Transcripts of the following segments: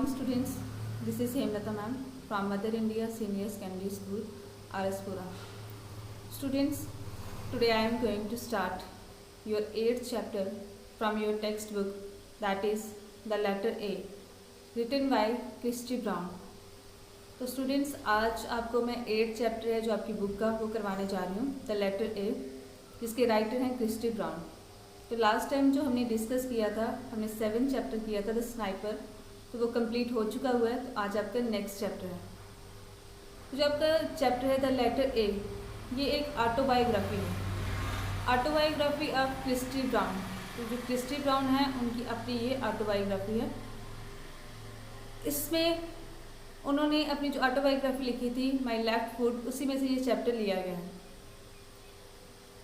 morning students, this is Hemlata ma'am from Mother India Senior Secondary School, Araspura. Students, today I am going to start your 8th chapter from your textbook, that is the letter A, written by Christy Brown. तो students आज आपको मैं 8th chapter है जो आपकी book का वो करवाने जा रही हूँ, द लेटर ए, जिसके राइटर हैं क्रिस्टी ब्राउन। तो लास्ट टाइम जो हमने डिस्कस किया था, हमने 7th चैप्टर किया था द स्नाइपर, तो वो कंप्लीट हो चुका हुआ है। तो आज आपका नेक्स्ट चैप्टर है। तो जो आपका चैप्टर है द लेटर ए, ये एक ऑटोबायोग्राफी है, ऑटोबायोग्राफी ऑफ क्रिस्टी ब्राउन। तो जो क्रिस्टी ब्राउन है उनकी अपनी ये ऑटोबायोग्राफी है। इसमें उन्होंने अपनी जो ऑटोबायोग्राफी लिखी थी माई लेफ्ट फुट, उसी में से ये चैप्टर लिया गया है।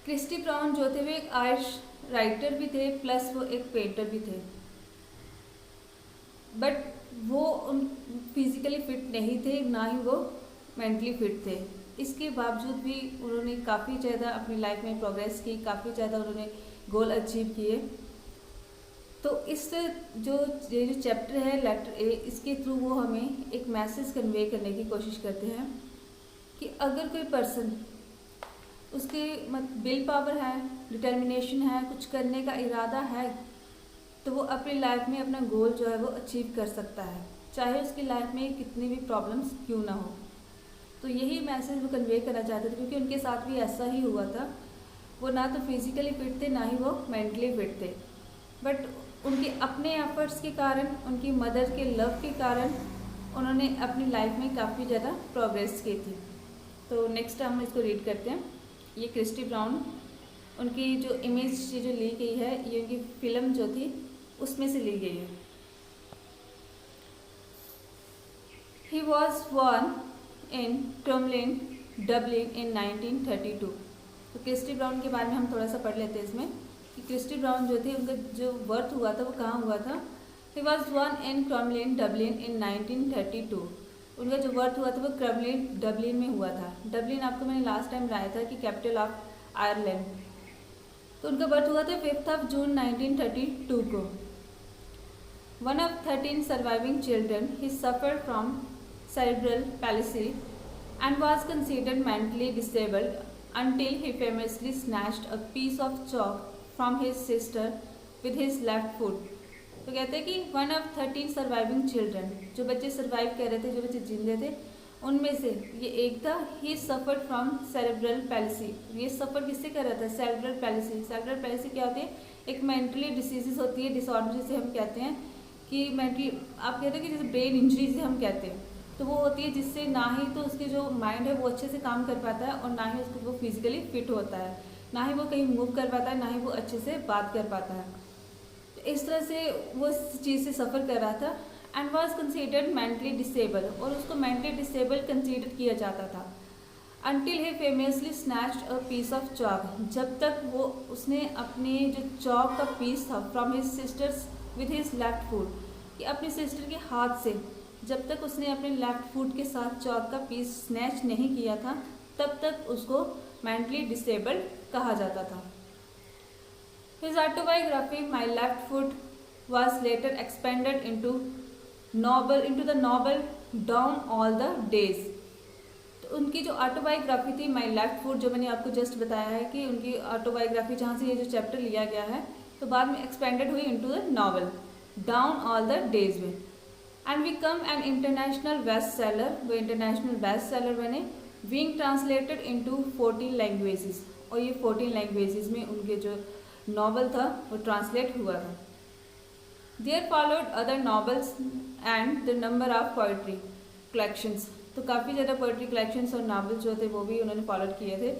क्रिस्टी ब्राउन जो थे वो एक आयरिश राइटर भी थे, प्लस वो एक पेंटर भी थे, बट वो उन फिजिकली फिट नहीं थे, ना ही वो मेंटली फिट थे। इसके बावजूद भी उन्होंने काफ़ी ज़्यादा अपनी लाइफ में प्रोग्रेस की, काफ़ी ज़्यादा उन्होंने गोल अचीव किए। तो इस जो चैप्टर है लेटर ए, इसके थ्रू वो हमें एक मैसेज कन्वे करने की कोशिश करते हैं कि अगर कोई पर्सन, उसके विल पावर है, डिटर्मिनेशन है, कुछ करने का इरादा है, तो वो अपनी लाइफ में अपना गोल जो है वो अचीव कर सकता है, चाहे उसकी लाइफ में कितनी भी प्रॉब्लम्स क्यों ना हो। तो यही मैसेज वो कन्वे करना चाहते थे, क्योंकि उनके साथ भी ऐसा ही हुआ था। वो ना तो फिजिकली फिट थे, ना ही वो मेंटली फिट थे, बट उनके अपने एफर्ट्स के कारण, उनकी मदर के लव के कारण उन्होंने अपनी लाइफ में काफ़ी ज़्यादा प्रोग्रेस की थी। तो नेक्स्ट हम इसको रीड करते हैं। ये क्रिस्टी ब्राउन, उनकी जो इमेज जो ली गई है, ये उनकी फिल्म जो थी उसमें से ली गई है। He was born in Crumlin, Dublin in 1932। तो क्रिस्टी ब्राउन के बारे में हम थोड़ा सा पढ़ लेते हैं इसमें कि क्रिस्टी ब्राउन जो थे उनका जो बर्थ हुआ था वो कहाँ हुआ था। He was born in Crumlin, Dublin in 1932। उनका जो बर्थ हुआ था वो क्रमलिन, डबलिन में हुआ था। डबलिन आपको मैंने लास्ट टाइम बताया था कि कैपिटल ऑफ आयरलैंड। तो उनका बर्थ हुआ था 5 जून 1932 को। One of 13 surviving children, he suffered from cerebral palsy and was considered mentally disabled until he famously snatched a piece of chalk from his sister with his left foot. तो कहते हैं कि one of 13 surviving children, जो बच्चे survive कर रहे थे, जो बच्चे जिंदे थे, उनमें से ये एक था। ही सफर्ड फ्रॉम सेरेब्रल पैलिसी। ये सफ़र किससे कर रहा था? Cerebral policy. सेरेब्रल पैलिसी क्या होती है? एक मेंटली डिसीजेस होती है, डिसऑर्डर जिसे हम कहते हैं कि मेंटली, आप कहते हैं कि जैसे ब्रेन इंजरी जिसे हम कहते हैं, तो वो होती है जिससे ना ही तो उसके जो माइंड है वो अच्छे से काम कर पाता है, और ना ही उसको वो फिजिकली फिट होता है, ना ही वो कहीं मूव कर पाता है, ना ही वो अच्छे से बात कर पाता है। तो इस तरह से वो इस चीज़ से सफ़र कर रहा था। And was considered mentally disable, और उसको मेंटली डिसेबल कंसिडर किया जाता था। Until he famously snatched a piece of chalk, जब तक वो उसने अपने जो चॉक का पीस था from his sisters with his left foot, कि अपनी सिस्टर के हाथ से जब तक उसने अपने लेफ्ट फुट के साथ चॉक का पीस स्नैच नहीं किया था, तब तक उसको मेंटली डिसेबल्ड कहा जाता था। His autobiography my left foot was later expanded into the novel Down All the days. तो उनकी जो ऑटोबायोग्राफी थी माई लेफ्ट फुट, जो मैंने आपको जस्ट बताया है कि उनकी ऑटोबायोग्राफी जहाँ से ये जो चैप्टर लिया गया है, तो बाद में एक्सपेंडेड हुई into the novel Down All the Days में, and become an international best seller. वो इंटरनेशनल बेस्ट सेलर बने, बीइंग ट्रांसलेटेड इनटू 14 लैंग्वेजेस, और ये 14 लैंग्वेजेस में उनके जो नॉवल था वो ट्रांसलेट हुआ था। There followed other novels and the number of poetry collections. तो काफ़ी ज़्यादा पोइट्री कलेक्शंस और नॉवेल्स जो थे वो भी उन्होंने फॉलो किए थे।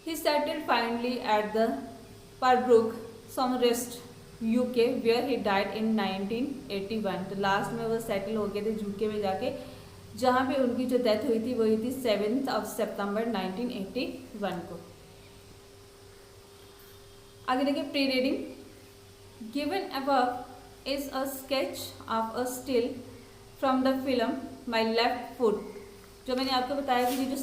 He settled finally at the Parbrook, Somerset, UK, where he died in 1981। तो लास्ट में वो सेटल हो गए थे यूके में जाके, जहाँ पे उनकी जो डेथ हुई थी वो हुई थी 7 सितंबर 1981 को। आगे देखिए pre reading. Given above is a sketch of a still from the film my left foot. जो मैंने आपको बताया कि ये जो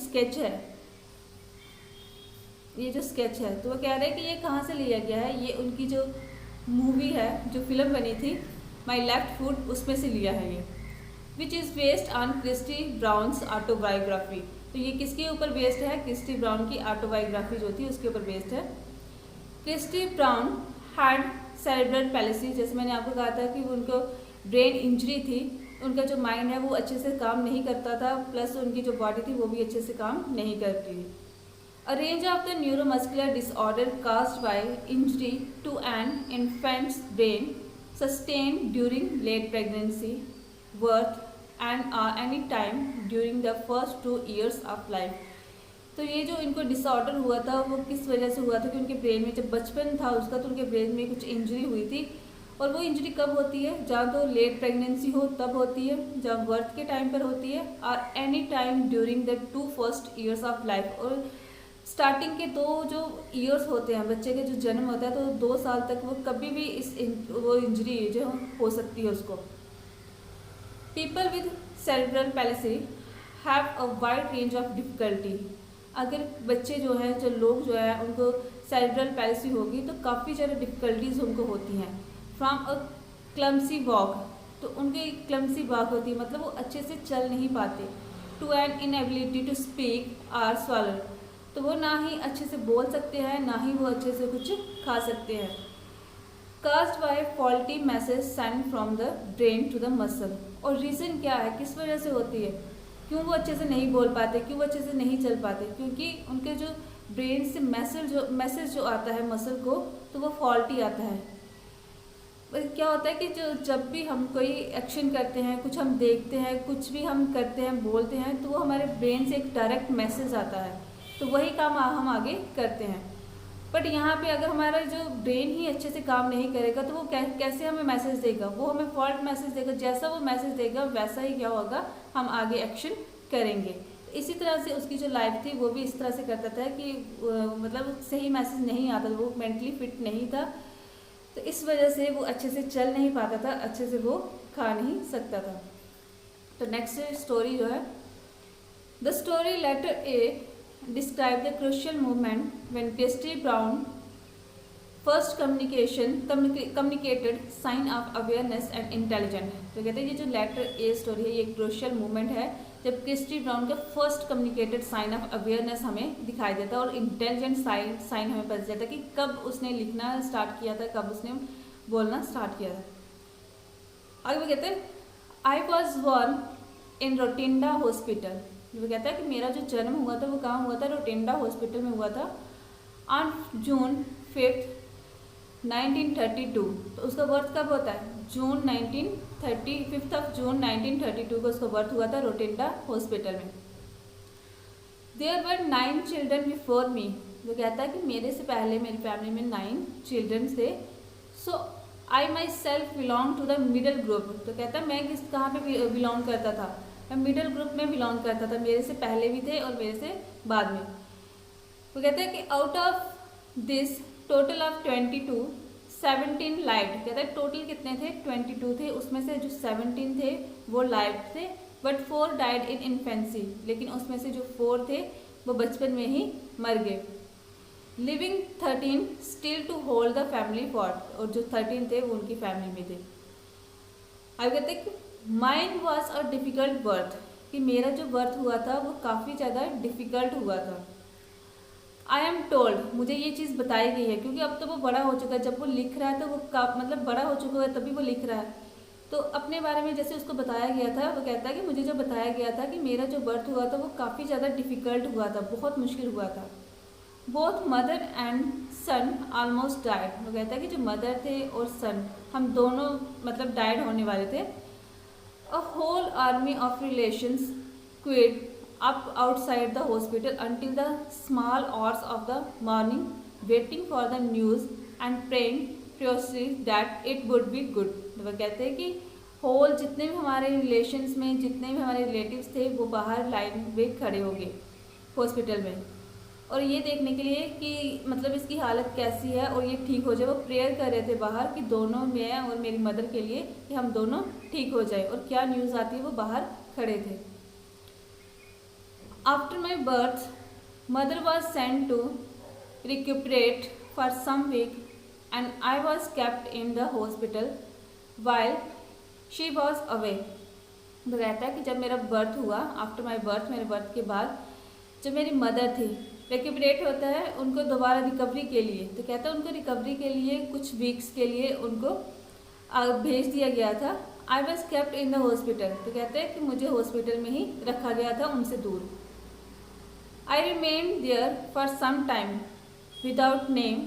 स्केच है, तो वो कह रहे हैं कि ये कहाँ से लिया गया है। ये उनकी जो मूवी है, जो फिल्म बनी थी माई लेफ्ट फुट उसमें से लिया है ये, which is based on Christy Brown's autobiography. तो ये किसके ऊपर बेस्ड है? क्रिस्टी ब्राउन की ऑटोबायोग्राफी जो थी उसके ऊपर बेस्ड है। Christy Brown had cerebral palsy, जैसे मैंने आपको कहा था कि उनको ब्रेन इंजरी थी, उनका जो माइंड है वो अच्छे से काम नहीं करता था, प्लस उनकी जो बॉडी थी वो भी अच्छे से काम नहीं करती थी। A range of the neuromuscular disorder caused by injury to an infant's brain sustained during late pregnancy, birth and any time during the first 2 years of life। तो ये जो इनको डिसऑर्डर हुआ था वो किस वजह से हुआ था कि उनके ब्रेन में जब बचपन था उसका तो उनके ब्रेन में कुछ इंजरी हुई थी, और वो इंजरी कब होती है? जहाँ तो लेट प्रेगनेंसी हो तब होती है, जब बर्थ के टाइम पर होती है, और any time during the 2 first years of life. और स्टार्टिंग के 2 जो ईयर्स होते हैं बच्चे के जो जन्म होता है तो 2 साल तक वो कभी भी वो इंजरी जो हो सकती है उसको। People with cerebral policy have a wide range of difficulty. अगर बच्चे जो हैं, जो लोग जो है उनको सेरेब्रल पैलिसी होगी तो काफ़ी ज़्यादा डिफ़िकल्टीज उनको होती हैं। फ्रॉम अ क्लमसी वॉक, तो उनकी क्लमसी वॉक होती है, मतलब वो अच्छे से चल नहीं पाते। To an inability to speak or swallow, तो वो ना ही अच्छे से बोल सकते हैं ना ही वो अच्छे से कुछ खा सकते हैं। Caused by faulty message sent from the brain to the muscle. और रीज़न क्या है, किस वजह से होती है? क्यों वो अच्छे से नहीं बोल पाते, क्यों वो अच्छे से नहीं चल पाते? क्योंकि उनके जो ब्रेन से मैसेज जो आता है मसल को तो वो फॉल्टी आता है। क्या होता है कि जब भी हम कोई एक्शन करते हैं, कुछ हम देखते हैं, कुछ भी हम करते हैं, बोलते हैं, तो वो हमारे ब्रेन से एक डायरेक्ट मैसेज आता है, तो वही काम हम आगे करते हैं। बट यहाँ पे अगर हमारा जो ब्रेन ही अच्छे से काम नहीं करेगा तो वो कैसे हमें मैसेज देगा? वो हमें फॉल्ट मैसेज देगा। जैसा वो मैसेज देगा वैसा ही क्या होगा, हम आगे एक्शन करेंगे। इसी तरह से उसकी जो लाइफ थी वो भी इस तरह से करता था कि मतलब सही मैसेज नहीं आता, वो मेंटली फिट नहीं था, तो इस वजह से वो अच्छे से चल नहीं पाता था, अच्छे से वो खा नहीं सकता था। तो नेक्स्ट स्टोरी जो है, the story letter a describe the crucial moment when Christy Brown first communicated sign of awareness and intelligence। तो कहते हैं ये जो लेटर ए स्टोरी है ये क्रूशियल मोमेंट है जब क्रिस्टी ब्राउन का first communicated sign of awareness हमें दिखाई देता है और इंटेलिजेंट साइन हमें पता चलता है कि कब उसने लिखना स्टार्ट किया था, कब उसने बोलना स्टार्ट किया था। आगे वो कहते हैं I was born in Rotunda hospital. वो कहता है कि मेरा जो जन्म हुआ था वो कहाँ हुआ था? रोटिंडा हॉस्पिटल में हुआ था ऑन जून 5, 1932। तो उसका बर्थ कब होता है? जून 5 ऑफ जून 1932 को उसका बर्थ हुआ था रोटिंडा हॉस्पिटल में। There were 9 children before me. वो कहता है कि मेरे से पहले मेरी फैमिली में 9 चिल्ड्रन थे। So I myself belong to the middle group. तो कहता है मैं कहाँ पे बिलोंग करता था? मैं मिडिल ग्रुप में बिलोंग करता था, मेरे से पहले भी थे और मेरे से बाद में। वो कहते हैं कि out of this total of 22, 17 live. कहता है टोटल कितने थे? 22 थे, उसमें से जो 17 थे वो लाइव थे, बट 4 डाइड इन इन्फेंसी। लेकिन उसमें से जो 4 थे वो बचपन में ही मर गए। Living 13 still to hold the family fort. और जो 13 थे वो उनकी फैमिली में थे। अब कहते हैं कि mine was a difficult birth, कि मेरा जो बर्थ हुआ था वो काफ़ी ज़्यादा डिफ़िकल्ट हुआ था। आई एम टोल्ड, मुझे ये चीज़ बताई गई है, क्योंकि अब तो वो बड़ा हो चुका है, जब वो लिख रहा है तो वो मतलब बड़ा हो चुका है तभी वो लिख रहा है। तो अपने बारे में जैसे उसको बताया गया था, वो कहता है कि मुझे जो बताया गया था कि मेरा जो बर्थ हुआ था वो काफ़ी ज़्यादा डिफ़िकल्ट हुआ था, बहुत मुश्किल हुआ था। Both mother and son almost died. वो कहता है कि जो मदर थे और सन, हम दोनों मतलब डाइड होने वाले थे। A whole army of relations queued up outside the hospital until the small hours of the morning, waiting for the news and praying furiously that it would be good। तो वो कहते हैं कि होल जितने भी हमारे रिलेशंस में जितने भी हमारे रिलेटिव्स थे वो बाहर लाइन में खड़े हो गए हॉस्पिटल में, और ये देखने के लिए कि मतलब इसकी हालत कैसी है और ये ठीक हो जाए। वो प्रेयर कर रहे थे बाहर कि दोनों, मैं और मेरी मदर के लिए, कि हम दोनों ठीक हो जाए। और क्या न्यूज़ आती है, वो बाहर खड़े थे। After my birth mother was sent to recuperate for some week and I was kept in the hospital while she was away. तो कहता है कि जब मेरा बर्थ हुआ, आफ्टर माई बर्थ, मेरे बर्थ के बाद जो मेरी मदर थी, रिकवरेट होता है उनको दोबारा रिकवरी के लिए। तो कहता है उनको रिकवरी के लिए कुछ वीक्स के लिए उनको भेज दिया गया था। आई was kept in the hospital. तो कहते हैं कि मुझे हॉस्पिटल में ही रखा गया था, उनसे दूर। I remain there for some time without name,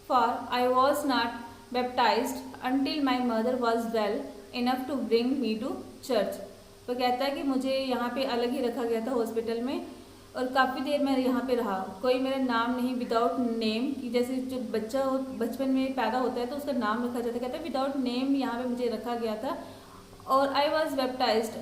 for I was not baptized until my mother was well enough to bring me to church. तो कहता है कि मुझे यहाँ पे अलग ही रखा गया था हॉस्पिटल में, और काफ़ी देर मैं यहाँ पे रहा। कोई मेरा नाम नहीं, विदाउट नेम, कि जैसे जो बच्चा बचपन में पैदा होता है तो उसका नाम रखा जाता है। कहता है विदाउट नेम यहाँ पे मुझे रखा गया था। और I was baptized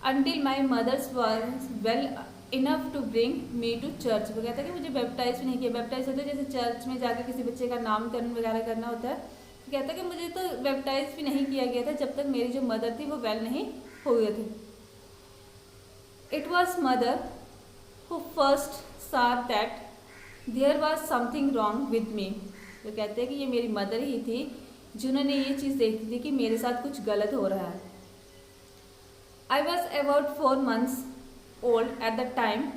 until my mothers was well enough to bring me to church. वो कहता है कि मुझे बैप्टाइज भी नहीं किया। बैप्टाइज होता है जैसे चर्च में जाकर किसी बच्चे का नामकरण वगैरह करना होता है। तो कहता है कि मुझे तो बैप्टाइज भी नहीं किया गया था जब तक मेरी जो मदर थी वो वेल नहीं हो गए थे। It was mother who first saw that there was something wrong with me। तो कहते हैं कि ये मेरी मदर ही थी जिन्होंने ये चीज़ देखी थी कि मेरे साथ कुछ गलत हो रहा है। I was about 4 months old at the time.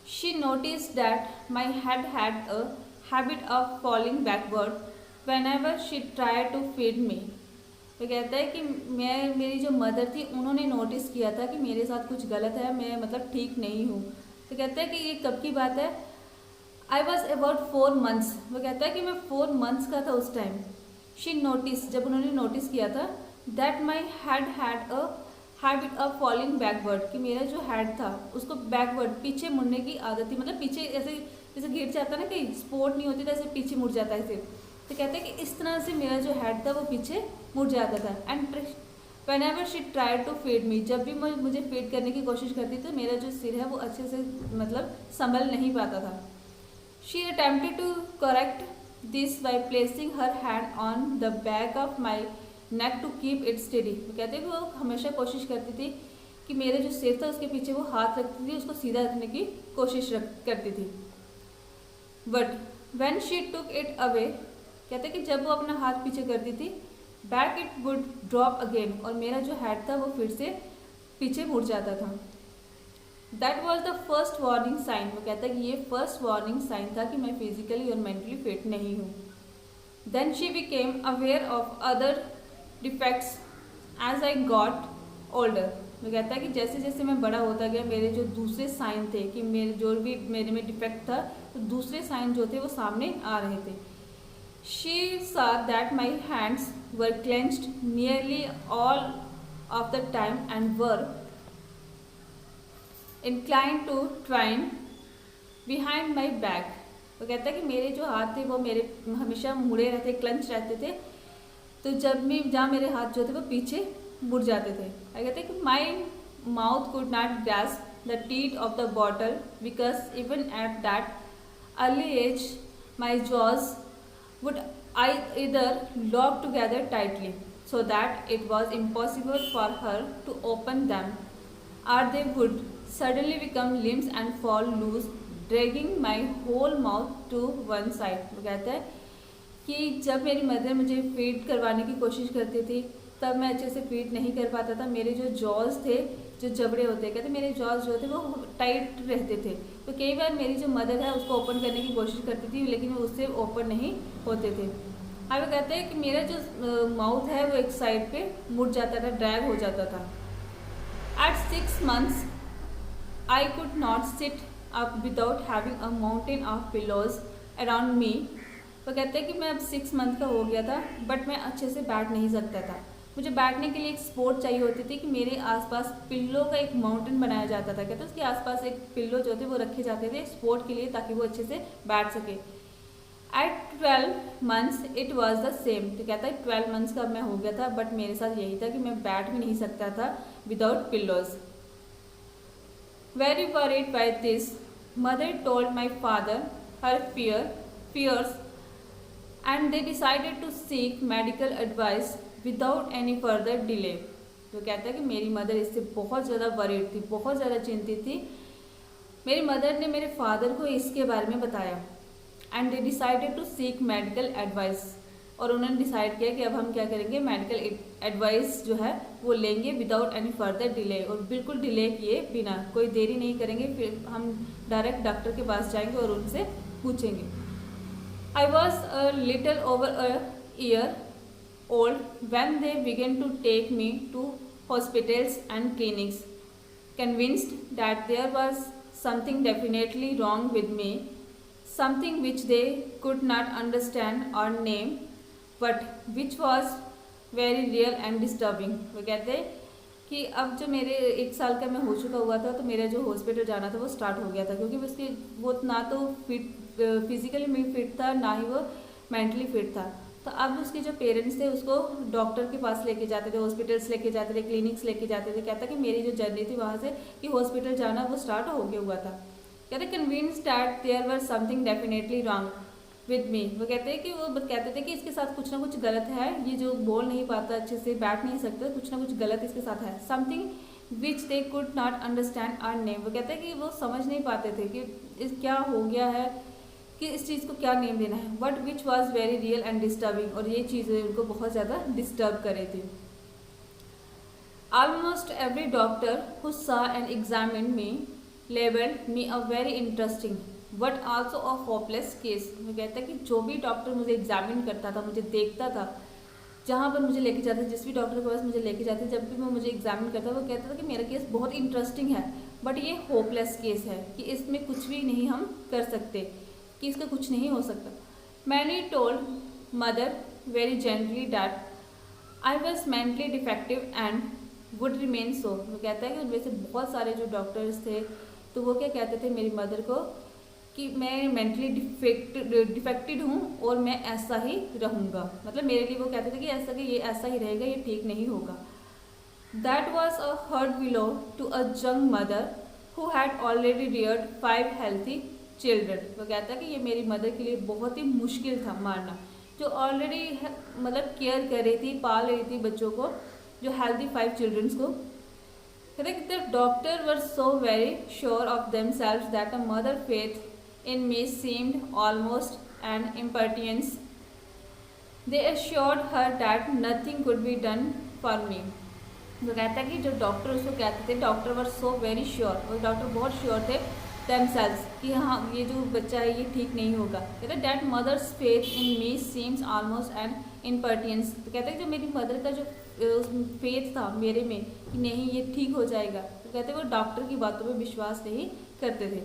She noticed that my head had a habit of falling backward whenever she tried to feed me। तो कहता है कि मेरी जो मदर थी उन्होंने नोटिस किया था कि मेरे साथ कुछ गलत है, मैं मतलब ठीक नहीं हूँ। तो कहता है कि ये कब की बात है। I was about 4 months। वो कहता है कि मैं 4 months का था उस टाइम। शी नोटिस, जब उन्होंने नोटिस किया था, that my had a habit of falling backward, कि मेरा जो हेड था उसको बैकवर्ड पीछे मुड़ने की आदत थी। मतलब पीछे ऐसे जैसे गिर जाता है ना, कि सपोर्ट नहीं होती तो ऐसे पीछे मुड़ जाता है ऐसे। तो कहते हैं कि इस तरह से मेरा जो हेड था वो पीछे मुड़ जाता था। And whenever she tried to feed me, जब भी मुझे फीड करने की कोशिश करती तो मेरा जो सिर है वो अच्छे से मतलब संभल नहीं पाता था। She attempted to correct this by placing her hand on the back of my neck to keep it steady. वो कहते हैं कि वो हमेशा कोशिश करती थी कि मेरे जो सिर था उसके पीछे वो हाथ रखती थी, उसको सीधा रखने की कोशिश करती थी। But when she took it away, कहते कि जब वो अपना हाथ पीछे करती थी, back it would drop again, और मेरा जो हेड था वो फिर से पीछे मुड़ जाता था। That was the first warning sign. वो कहता है कि ये फर्स्ट वार्निंग साइन था कि मैं फिजिकली और मेंटली फिट नहीं हूँ। Then she became aware of other defects as I got older. वो कहता है कि जैसे जैसे मैं बड़ा होता गया मेरे जो दूसरे साइन थे, कि मेरे जो भी मेरे में डिफेक्ट था, तो दूसरे साइन जो थे वो सामने आ रहे थे। She saw that my hands were clenched nearly all of the time and were inclined to twine behind my back। वो कहता है कि मेरे जो हाथ थे वो मेरे हमेशा मुड़े रहते, क्लंच रहते थे। तो जब भी जहाँ मेरे हाथ जो थे वो पीछे मुड़ जाते थे। कहते हैं कि my mouth could not grasp the teeth of the bottle because even at that early age my jaws would either lock together tightly so that it was impossible for her to open them, or they would suddenly become limbs and fall loose, dragging my whole mouth to one side। वो कहता है कि जब मेरी mother मुझे feed करवाने की कोशिश करती थी तब मैं अच्छे से फीड नहीं कर पाता था। मेरे जो जॉज थे, जो जबड़े होते, कहते मेरे जॉज जो थे वो टाइट रहते थे। तो कई बार मेरी जो मदर है उसको ओपन करने की कोशिश करती थी लेकिन वो उससे ओपन नहीं होते थे। अब वो कहते हैं कि मेरा जो माउथ है वो एक साइड पे मुड़ जाता था, ड्रैग हो जाता था। At 6 months I could not sit up without having a mountain of pillows around me. वो कहते हैं कि मैं अब 6 month का हो गया था बट मैं अच्छे से बैठ नहीं सकता था। मुझे बैठने के लिए एक सपोर्ट चाहिए होती थी कि मेरे आसपास पिल्लो का एक माउंटेन बनाया जाता था। कहते उसके आसपास एक पिल्लो जो थे वो रखे जाते थे सपोर्ट के लिए ताकि वो अच्छे से बैठ सके। At 12 months it was the same. तो कहता है 12 months का मैं हो गया था बट मेरे साथ यही था कि मैं बैठ भी नहीं सकता था without pillows. Very worried by this mother told my father her fears and they decided to seek medical advice without any further delay। तो कहता है कि मेरी मदर इससे बहुत ज़्यादा वरीड थी, बहुत ज़्यादा चिंतित थी। मेरी मदर ने मेरे फादर को इसके बारे में बताया। And they decided to seek medical advice. और उन्होंने डिसाइड किया कि अब हम क्या करेंगे, मेडिकल एडवाइस जो है वो लेंगे विदाउट एनी फर्दर डिले, और बिल्कुल डिले किए बिना, कोई देरी नहीं करेंगे, फिर हम डायरेक्ट डॉक्टर के पास जाएंगे और उनसे पूछेंगे। आई was a little over a year old when they began to take me to hospitals and clinics, convinced that there was something definitely wrong with me, something which they could not understand or name, but which was very real and disturbing। वो कहते हैं कि अब जो मेरे 1 साल का मैं हो चुका हुआ था, तो मेरा जो हॉस्पिटल जाना था वो स्टार्ट हो गया था, क्योंकि उसके वो ना तो फिजिकली फिट था, ना ही वो मेंटली फिट था। तो अब उसके जो पेरेंट्स थे उसको डॉक्टर के पास लेके जाते थे, हॉस्पिटल्स लेके जाते थे, क्लिनिक्स लेके जाते थे। कहता कि मेरी जो जर्नी थी वहाँ से कि हॉस्पिटल जाना वो स्टार्ट हो गया हुआ था। कहते convinced that there were something definitely wrong with me. वो कहते हैं कि वो कहते थे कि इसके साथ कुछ ना कुछ गलत है, ये जो बोल नहीं पाता, अच्छे से बैठ नहीं सकता, कुछ ना कुछ गलत इसके साथ है। Something which they could not understand our name. वो कहते हैं कि वो समझ नहीं पाते थे कि इस क्या हो गया है, कि इस चीज़ को क्या नेम देना है। But which was very real and disturbing, और ये चीज़ें उनको बहुत ज़्यादा डिस्टर्ब कर रही थी। Almost every doctor who saw and examine me labelled me a very interesting but also a hopeless case. वो कहता है कि जो भी डॉक्टर मुझे एग्जामिन करता था, मुझे देखता था, जहाँ पर मुझे लेके जाते, जिस भी डॉक्टर के पास मुझे लेके जाते, जब भी वो मुझे एग्जामिन करता, वो कहता था कि मेरा केस बहुत इंटरेस्टिंग है, बट ये होपलेस केस है, कि इसमें कुछ भी नहीं हम कर सकते, कि इसका कुछ नहीं हो सकता। Many told mother very gently that I was mentally defective and would remain सो। वो कहता है कि उनमें से बहुत सारे जो डॉक्टर्स थे, तो वो क्या कहते थे मेरी मदर को कि मैं मेंटली डिफेक्टेड हूँ और मैं ऐसा ही रहूँगा। मतलब मेरे लिए वो कहते थे कि ऐसा कि ये ऐसा ही रहेगा, ये ठीक नहीं होगा। That was a hard blow to a young mother who had already reared 5 healthy children. वो कहता है कि ये मेरी मदर के लिए बहुत ही मुश्किल था मारना, जो ऑलरेडी मतलब केयर कर रही थी, पाल रही थी बच्चों को, जो हेल्थी 5 चिल्ड्रंस को। कहते हैं the doctor were so very sure of themselves that a mother faith in me seemed almost an impertinence. They assured her that nothing could be done for me. वो कहता है कि जो डॉक्टर उसको कहते थे, डॉक्टर वर सो वेरी श्योर, और doctor बहुत श्योर थे themselves कि हाँ ये जो बच्चा है ये ठीक नहीं होगा। कहते हैं that mother's faith in me seems almost an impertinence। तो कहते हैं जो मेरी मदर का जो फेथ था मेरे में कि नहीं ये ठीक हो जाएगा, तो कहते हैं वो डॉक्टर की बातों पर विश्वास नहीं करते थे।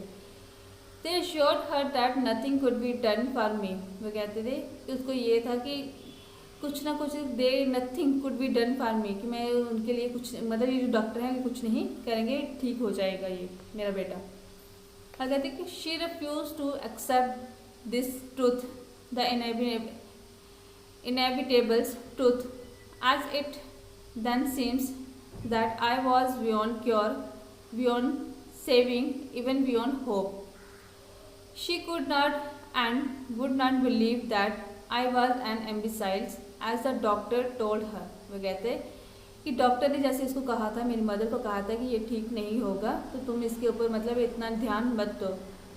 They assured her that nothing could be done for me। वो कहते थे कि उसको ये था कि कुछ ना कुछ nothing could be done for me, कि मैं उनके लिए कुछ, मतलब ये जो डॉक्टर हैं कुछ नहीं करेंगे, ठीक हो जाएगा ये मेरा बेटा। और कहते कि she refuse to accept this truth, the inevitables truth, as it then seems that I was beyond cure, beyond saving, even beyond hope. She could not and would not believe that I was an imbecile, as the doctor told her। वो कहते कि doctor ने जैसे इसको कहा था, मेरी mother को कहा था कि ये ठीक नहीं होगा, तो तुम इसके ऊपर मतलब इतना ध्यान मत दो।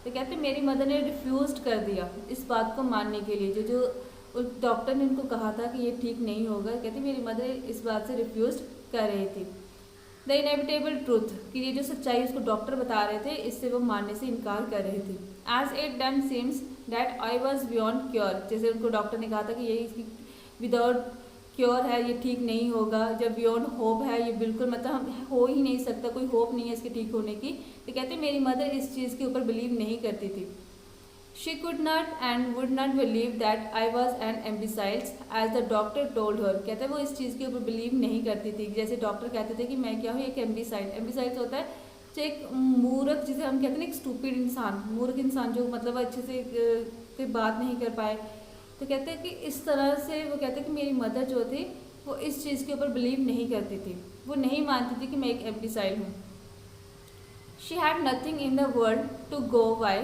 तो कहते मेरी मदर ने रिफ्यूज़ कर दिया इस बात को मानने के लिए, जो डॉक्टर ने उनको कहा था कि ये ठीक नहीं होगा। कहते मेरी मदर इस बात से रिफ्यूज़ कर रही थी। द इनएविटेबल ट्रूथ, कि ये जो सच्चाई उसको डॉक्टर बता रहे थे, इससे वो मानने से इनकार कर रही थी। As it done seems that I was beyond cure, जैसे उनको डॉक्टर ने कहा था कि ये विदाउट क्योर है, ये ठीक नहीं होगा। जब बियॉन्ड होप है, ये बिल्कुल मतलब हो ही नहीं सकता, कोई होप नहीं है इसके ठीक होने की। तो कहते मेरी मदर इस चीज़ के ऊपर बिलीव नहीं करती थी। She could not and would not believe that I was an imbecile, as the doctor told her। कहते हैं वो इस चीज़ के ऊपर बिलीव नहीं करती थी, जैसे डॉक्टर कहते थे कि मैं क्या हूँ, एक एम्बिसाइड। एम्बिसाइड होता है जो एक मूर्ख, जिसे हम कहते हैं ना एक स्टूपिड इंसान, मूर्ख इंसान जो मतलब अच्छे से कोई बात नहीं कर पाए। तो कहते हैं कि इस तरह से वो कहते हैं कि मेरी मदर जो थी वो इस चीज़ के ऊपर बिलीव नहीं करती थी, वो नहीं मानती थी कि मैं एक एम्बिसाइड हूँ। She had nothing in the world to go by,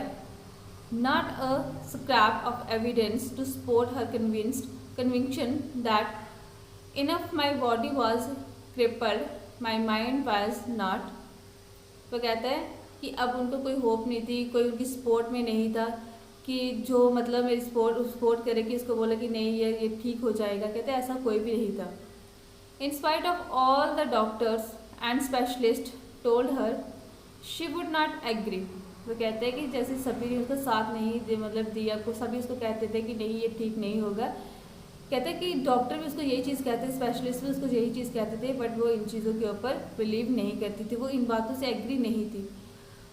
not a scrap of evidence to support her conviction that enough my body was crippled, my mind was not। वो कहता है कि अब उनको कोई होप नहीं थी, कोई उनकी सपोर्ट में नहीं था, कि जो मतलब मेरी सपोर्ट करे, कि इसको बोले कि नहीं ये ठीक हो जाएगा। कहते ऐसा कोई भी नहीं था। In spite of all the doctors and specialist told her she would not agree. वो कहते हैं कि जैसे सभी ने उसका साथ नहीं दे मतलब दिया, को सभी उसको कहते थे कि नहीं ये ठीक नहीं होगा। कहते हैं कि डॉक्टर भी उसको यही चीज़ कहते थे, स्पेशलिस्ट भी उसको यही चीज़ कहते थे, बट वो इन चीज़ों के ऊपर बिलीव नहीं करती थी, वो इन बातों से एग्री नहीं थी।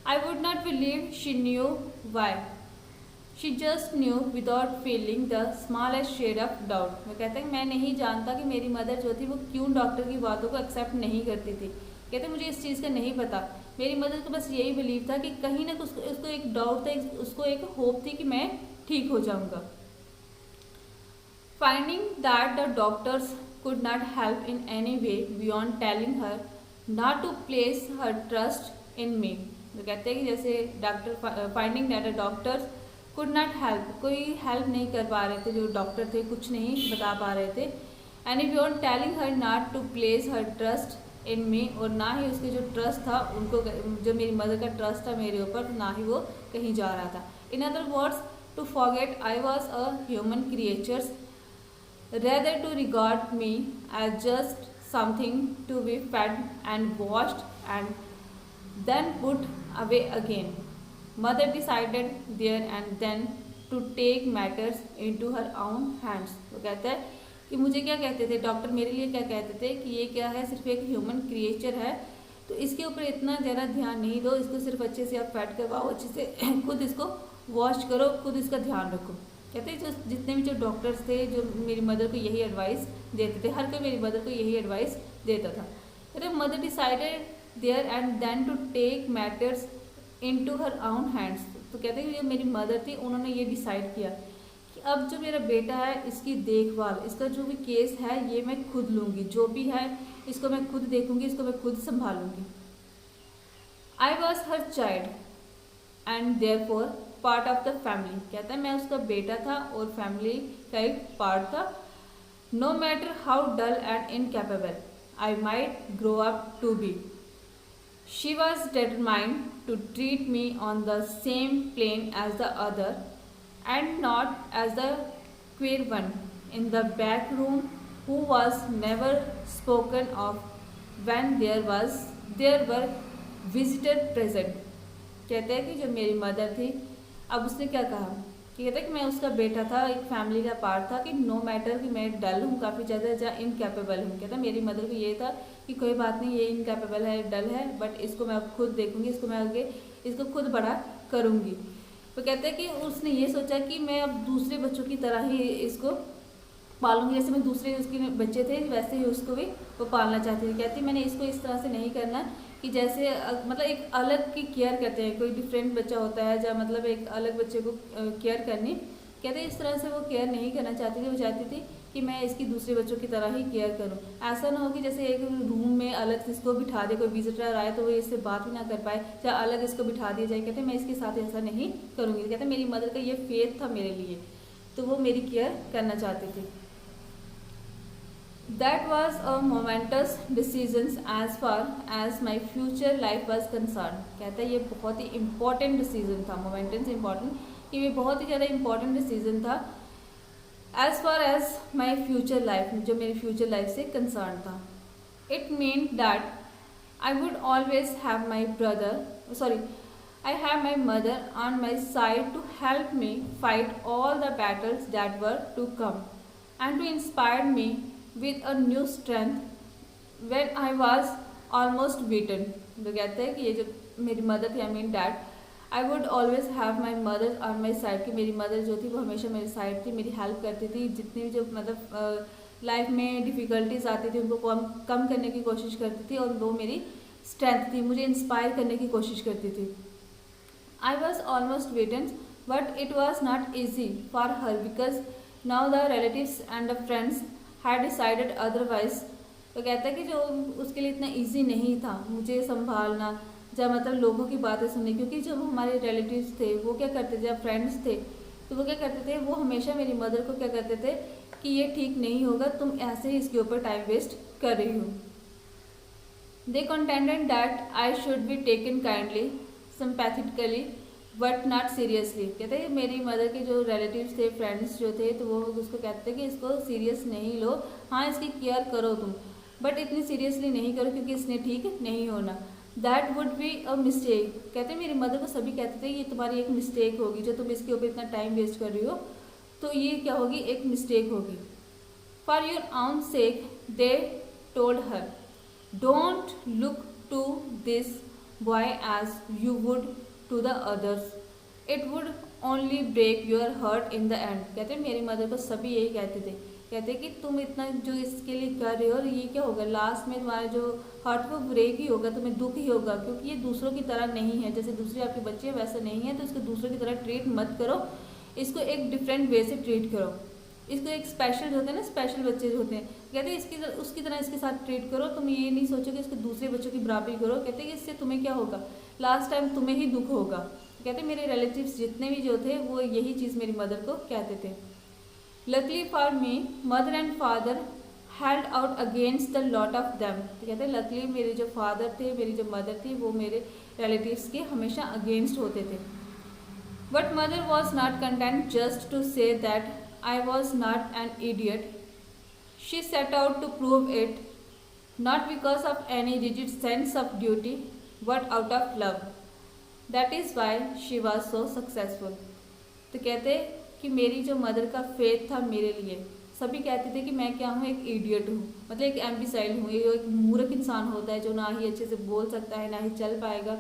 I would not believe she knew why, she just knew without feeling the smallest shade of doubt. वो कहते हैं मैं नहीं जानता कि मेरी मदर जो थी वो क्यों डॉक्टर की बातों को एक्सेप्ट नहीं करती थी। कहते मुझे इस चीज़ का नहीं पता, मेरी मदर को बस यही बिलीव था कि कहीं ना उसको एक डाउट था, उसको एक होप थी कि मैं ठीक हो जाऊंगा। Finding that the doctors could not help in any way beyond telling her not to place her trust in me. तो कहते हैं कि जैसे doctor finding that the doctors could not help, कोई हेल्प नहीं कर पा रहे थे, जो डॉक्टर थे कुछ नहीं बता पा रहे थे। Any beyond telling her not to place her trust in me, और ना ही उसके जो ट्रस्ट था उनको, जो मेरी मदर का ट्रस्ट था मेरे ऊपर, तो ना ही वो कहीं जा रहा था। In other words to forget I was a human creatures rather to regard me as just something to be fed and washed and then put away again. Mother decided there and then to take matters into her own hands. वो कहता है कि मुझे क्या कहते थे doctor, मेरे लिए क्या कहते थे कि ये क्या है, सिर्फ एक ह्यूमन क्रिएचर है, तो इसके ऊपर इतना ज़्यादा ध्यान नहीं दो, इसको सिर्फ अच्छे से आप फैट करवाओ, अच्छे से खुद इसको वॉश करो, खुद इसका ध्यान रखो। कहते हैं जो जितने भी जो डॉक्टर्स थे जो मेरी मदर को यही एडवाइस देते थे, हर कोई मेरी मदर को यही एडवाइस देता था। कहते mother decided there and then to take matters into her own hands. तो कहते हैं जो मेरी मदर थी उन्होंने ये डिसाइड किया कि अब जो मेरा बेटा है इसकी देखभाल, इसका जो भी केस है ये मैं खुद लूँगी, जो भी है इसको मैं खुद देखूँगी, इसको मैं खुद संभालूँगी। I was her child and therefore part of the family. कहता है मैं उसका बेटा था और फैमिली का एक पार्ट था। No matter how dull and incapable I might grow up to be, she was determined to treat me on the same plane as the other and not as the queer one in the back room who was never spoken of when there were visitor present. कहते हैं कि जो मेरी mother थी अब उसने क्या कहा कि कहता है कि मैं उसका बेटा था, एक फैमिली का पार्ट था, कि नो मैटर कि मैं डल हूँ काफ़ी ज़्यादा या इनकैपेबल हूँ। कहता है मेरी मदर को ये था कि कोई बात नहीं, ये इनकैपेबल है, डल है, बट इसको मैं अब खुद देखूँगी, इसको मैं आगे इसको खुद बड़ा करूँगी। तो कहते हैं कि उसने ये सोचा कि मैं अब दूसरे बच्चों की तरह ही इसको पालूंगी, जैसे मैं दूसरे उसके बच्चे थे वैसे ही उसको भी वो पालना चाहती थी। कहती मैंने इसको इस तरह से नहीं करना कि जैसे मतलब एक अलग की केयर करते हैं, कोई डिफरेंट बच्चा होता है या मतलब एक अलग बच्चे को केयर करनी, कहते इस तरह से वो केयर नहीं करना चाहती थी। वो चाहती थी कि मैं इसकी दूसरे बच्चों की तरह ही केयर करूं। ऐसा ना हो कि जैसे एक रूम में अलग से इसको बिठा दे, कोई विजिटर आए तो वो इससे बात भी ना कर पाए, या अलग इसको बिठा दिया जाए। कहते मैं इसके साथ ऐसा नहीं करूँगी। कहते मेरी मदर का ये फेथ था मेरे लिए, तो वो मेरी केयर करना चाहती थी। That was a momentous decision as far as my future life was concerned। कहता है ये बहुत ही important decision था, momentous important, कि ये बहुत ही ज़्यादा important decision था as far as my future life, जो मेरी future life से concerned था। It meant that I would always have my I have my mother on my side to help me fight all the battles that were to come and to inspire me with a new strength when I was almost beaten। तो कहते हैं कि ये जो मेरी mother थी, I mean dad, I would always have my mother on my side, कि मेरी मदर जो थी वो हमेशा मेरी साइड थी, मेरी हेल्प करती थी, जितनी भी जो मतलब लाइफ में डिफ़िकल्टीज आती थी उनको कम करने की कोशिश करती थी, और वो मेरी स्ट्रेंथ थी, मुझे इंस्पायर करने की कोशिश करती थी। I was almost beaten but it was not easy for her because now the relatives and the friends had decided otherwise। तो कहता है कि जो उसके लिए इतना इजी नहीं था मुझे संभालना या मतलब लोगों की बातें सुननी, क्योंकि जब हमारे रिलेटिव्स थे वो क्या करते थे, जब फ्रेंड्स थे तो वो क्या करते थे, वो हमेशा मेरी मदर को क्या करते थे कि ये ठीक नहीं होगा, तुम ऐसे ही इसके ऊपर टाइम वेस्ट कर रही हो। दे contended that I should be taken kindly, sympathetically but not seriously. कहते हैं मेरी मदर के जो रिलेटिव्स थे, फ्रेंड्स जो थे, तो वो उसको कहते थे कि इसको सीरियस नहीं लो, हाँ इसकी केयर करो तुम, बट इतनी सीरियसली नहीं करो क्योंकि इसने ठीक नहीं होना। That would be a mistake. कहते हैं मेरी मदर को सभी कहते थे ये तुम्हारी एक मिस्टेक होगी, जो तुम इसके ऊपर इतना टाइम वेस्ट कर रही हो, तो ये क्या होगी, एक मिस्टेक होगी। For your own sake they told her, don't look to this boy as you would to the others, it would only break your heart in the end. कहते हैं मेरी मदर को सभी यही कहते थे, कहते कि तुम इतना जो इसके लिए कर रहे हो और ये क्या होगा, लास्ट में तुम्हारा जो हार्ट वो ब्रेक ही होगा, तुम्हें दुख ही होगा, क्योंकि ये दूसरों की तरह नहीं है, जैसे दूसरे आपके बच्चे वैसे नहीं है, तो इसको दूसरों की तरह ट्रीट मत करो, इसको एक डिफरेंट वे से ट्रीट करो, इसको एक स्पेशल होता है ना, स्पेशल बच्चे जो होते हैं, कहते हैं इसकी उसकी तरह इसके साथ ट्रीट करो, तुम ये नहीं सोचो कि इसके दूसरे बच्चों की बराबरी करो, कहते हैं कि इससे तुम्हें क्या होगा, लास्ट टाइम तुम्हें ही दुख होगा। कहते मेरे रिलेटिव्स जितने भी जो थे वो यही चीज़ मेरी मदर को कहते थे। Luckily for me mother and father held out against the lot of them. तो कहते हैं लकली मेरे जो फादर थे, मेरी जो मदर थी, वो मेरे रिलेटिव्स के हमेशा अगेंस्ट होते थे। But mother was not content just to say that I was not an idiot, she set out to prove it, not because of any rigid sense of duty but out of love, that is why she was so successful. तो कहते कि मेरी जो mother का faith था मेरे लिए, सभी कहते थे कि मैं क्या हूँ, एक इडियट हूँ, मतलब एक एम्बिसाइड हूँ, ये एक मूर्ख इंसान होता है जो ना ही अच्छे से बोल सकता है ना ही चल पाएगा।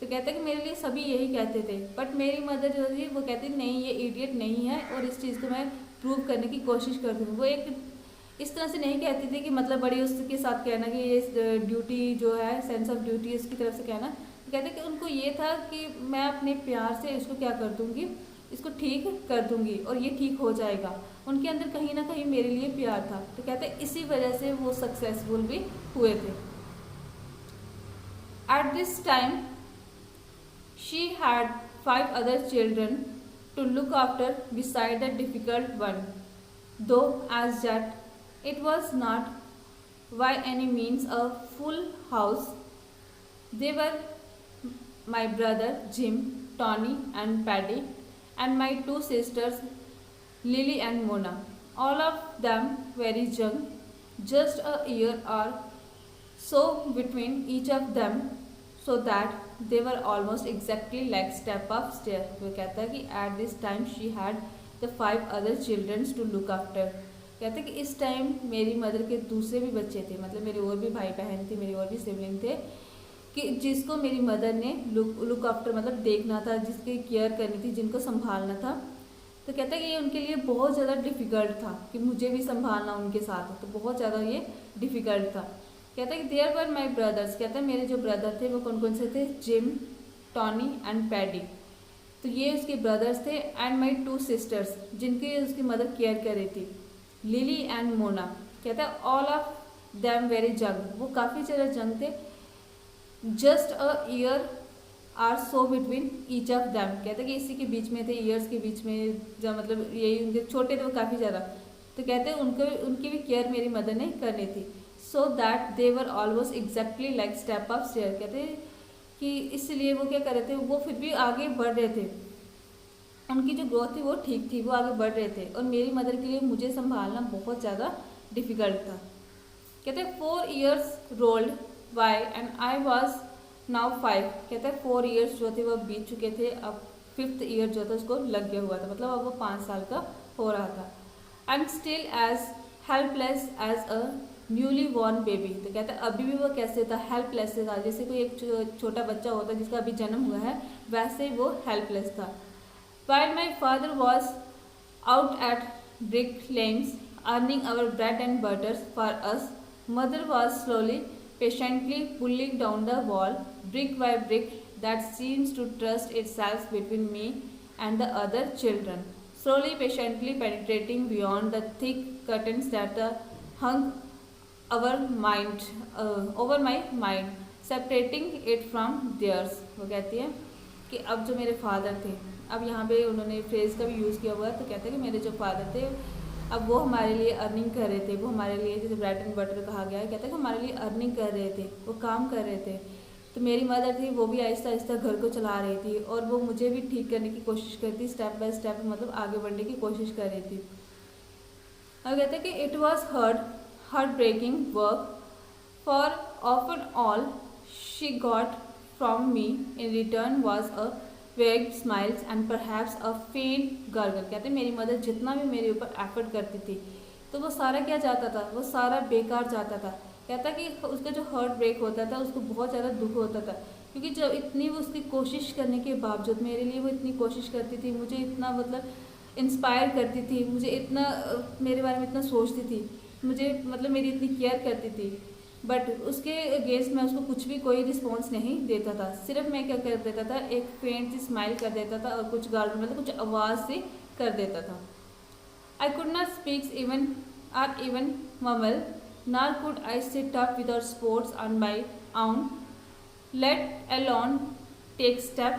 तो कहते हैं कि मेरे लिए सभी यही कहते थे, बट मेरी मदर जो थी वो कहती नहीं ये इडियट नहीं है और इस चीज़ को मैं प्रूव करने की कोशिश करती हूँ। वो एक इस तरह से नहीं कहती थी कि मतलब बड़ी उसके साथ कहना कि ये ड्यूटी जो है, सेंस ऑफ ड्यूटी उसकी तरफ से कहना। तो कहते कि उनको ये था कि मैं अपने प्यार से इसको क्या कर दूँगी, इसको ठीक कर दूँगी और ये ठीक हो जाएगा। उनके अंदर कहीं ना कहीं मेरे लिए प्यार था। तो कहते इसी वजह से वो सक्सेसफुल भी हुए थे। At this time she had 5 other children to look after beside the difficult one, though as yet it was not by any means a full house. They were my brother Jim, Tony and Paddy, and my 2 sisters Lily and Mona, all of them very young, just a year or so between each of them, so that they were almost exactly like step up stair। वो कहता है कि at this time she had the 5 other children to look after। कहते हैं कि इस time मेरी mother के दूसरे भी बच्चे थे, मतलब मेरे और भी भाई बहन थे, मेरे और भी सिबलिंग थे, कि जिसको मेरी मदर ने लुक आफ्टर मतलब देखना था, जिसकी केयर करनी थी, जिनको संभालना था। तो कहता है कि ये उनके लिए बहुत ज़्यादा डिफ़िकल्ट था कि मुझे भी संभालना उनके साथ, तो बहुत ज़्यादा ये डिफ़िकल्ट था। कहता है कि देयर वर माई ब्रदर्स। कहता है मेरे जो ब्रदर थे वो कौन कौन से थे, जिम, टॉनी एंड पैडी, तो ये उसके ब्रदर्स थे। एंड माई 2 सिस्टर्स जिनकी उसकी मदर केयर कर रही थी, लिली एंड मोना। कहता है all of them very young, वो काफ़ी ज़्यादा यंग थे, just a year or so between each of them. कहते हैं कि इसी के बीच में थे, ईयर्स के बीच में, जब मतलब यही उनके छोटे थे वो काफ़ी ज़्यादा। तो कहते हैं उनकी भी केयर मेरी मदर ने करनी थी, so that they were almost exactly like step of stair. कहते हैं कि इसलिए वो क्या कर रहे थे, वो फिर भी आगे बढ़ रहे थे, उनकी जो ग्रोथ थी वो ठीक थी, वो आगे बढ़ रहे थे, और मेरी मदर के लिए मुझे संभालना बहुत ज़्यादा डिफ़िकल्ट था। कहते हैं 4 years rolled bye and I was now 5। कहते हैं 4 years जो थे वो बीत चुके थे, अब 5th year जो था उसको लग गया हुआ था, मतलब अब वो 5 साल का हो रहा था। I am still as helpless as a newly born baby. तो कहता है अभी भी वो कैसे था, हेल्पलेस था, जैसे कोई एक छोटा बच्चा होता है जिसका अभी जन्म हुआ है, वैसे वो हेल्पलेस था। While my father was out at bricklayings earning our bread and butter for us, mother was slowly, patiently pulling down the wall, brick by brick, that seems to trust itself between me and the other children, slowly, patiently penetrating beyond the thick curtains that hung over my mind, separating it from theirs। वो कहती है कि अब जो मेरे father थे, अब यहाँ पे उन्होंने फ्रेज़ का भी यूज़ किया हुआ है, तो कहते हैं कि मेरे जो फादर थे अब वो हमारे लिए अर्निंग कर रहे थे, वो हमारे लिए जैसे ब्रेड एंड बटर कहा गया है, कहते हैं कि हमारे लिए अर्निंग कर रहे थे, वो काम कर रहे थे, तो मेरी मदर थी वो भी आहिस्ता आहिस्ता घर को चला रही थी और वो मुझे भी ठीक करने की कोशिश करती थी, स्टेप बाय स्टेप मतलब आगे बढ़ने की कोशिश कर रही थी। अब कहते हैं कि it was heart breaking work for often all she got from me in return was a vague smiles and perhaps अ फेंट गर्गल। कहते हैं मेरी मदर जितना भी मेरे ऊपर एफर्ट करती थी तो वो सारा क्या जाता था, वो सारा बेकार जाता था। कहता कि उसका जो हार्ट ब्रेक होता था उसको बहुत ज़्यादा दुख होता था, क्योंकि जब इतनी वो उसकी कोशिश करने के बावजूद मेरे लिए वो इतनी कोशिश करती थी, मुझे इतना मतलब इंस्पायर करती थी, मुझे इतना मेरे बारे में इतना सोचती थी, मुझे मतलब मेरी इतनी केयर करती थी, बट उसके अगेंस्ट मैं उसको कुछ भी कोई रिस्पॉन्स नहीं देता था। सिर्फ मैं क्या कर देता था, एक फेंट सी स्माइल कर देता था और कुछ गाल मतलब कुछ आवाज़ से कर देता था। I could not speak even mumble, nor could I sit up without sports on my own, let alone take step।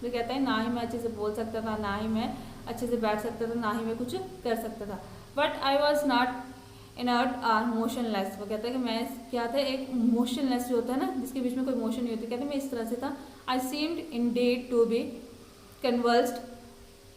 तो कहता है ना ही मैं अच्छे से बोल सकता था, ना ही मैं अच्छे से बैठ सकता था, ना ही मैं कुछ कर सकता था। But I was not inert और मोशनलेस। वो कहता है कि मैं क्या था, एक मोशनलेस जो होता है ना जिसके बीच में कोई मोशन नहीं होती, कहते हैं मैं इस तरह से था। I seemed indeed to be conversed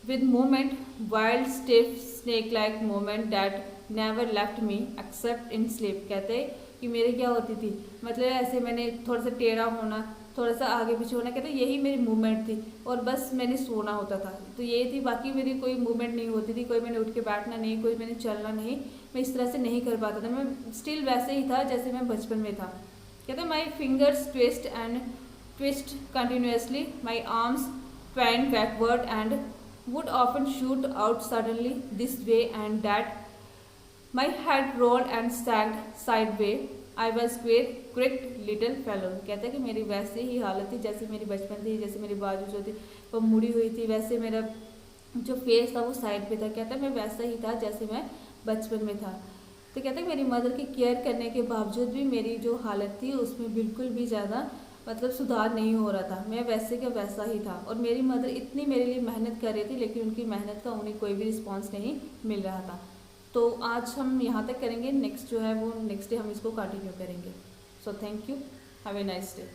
with movement, wild, stiff, snake-like movement that never left me except in sleep। कहते हैं कि मेरे क्या होती थी, मतलब ऐसे मैंने थोड़ा सा टेढ़ा होना, थोड़ा सा आगे पीछे होना, कहते हैं यही मेरी मूवमेंट थी और बस मैंने सोना होता था, तो ये थी, बाकी मेरी कोई मूवमेंट नहीं होती थी, कोई मैंने उठ के बैठना नहीं, कोई मैंने चलना नहीं, मैं इस तरह से नहीं कर पाता था, मैं स्टिल वैसे ही था जैसे मैं बचपन में था। कहते हैं my fingers twist continuously, my arms went backward and would often shoot out suddenly this way and that. My head rolled and sagged sideways. I was quick little fellow। कहते हैं कि मेरी वैसे ही हालत थी जैसे मेरी बचपन थी, जैसे मेरी बाजू जो थी वो मुड़ी हुई थी, वैसे मेरा जो फेस था वो साइड पे था। कहता है मैं वैसा ही था जैसे मैं बचपन में था। तो कहते हैं मेरी मदर की केयर करने के बावजूद भी मेरी जो हालत थी उसमें बिल्कुल भी ज़्यादा मतलब सुधार नहीं हो रहा था, मैं वैसे का वैसा ही था। और मेरी मदर इतनी मेरे लिए मेहनत कर रही थी लेकिन उनकी मेहनत का उन्हें कोई भी रिस्पांस नहीं मिल रहा था। तो आज हम यहाँ तक करेंगे, नेक्स्ट जो है वो नेक्स्ट डे हम इसको कंटिन्यू करेंगे। So thank you, have a nice day.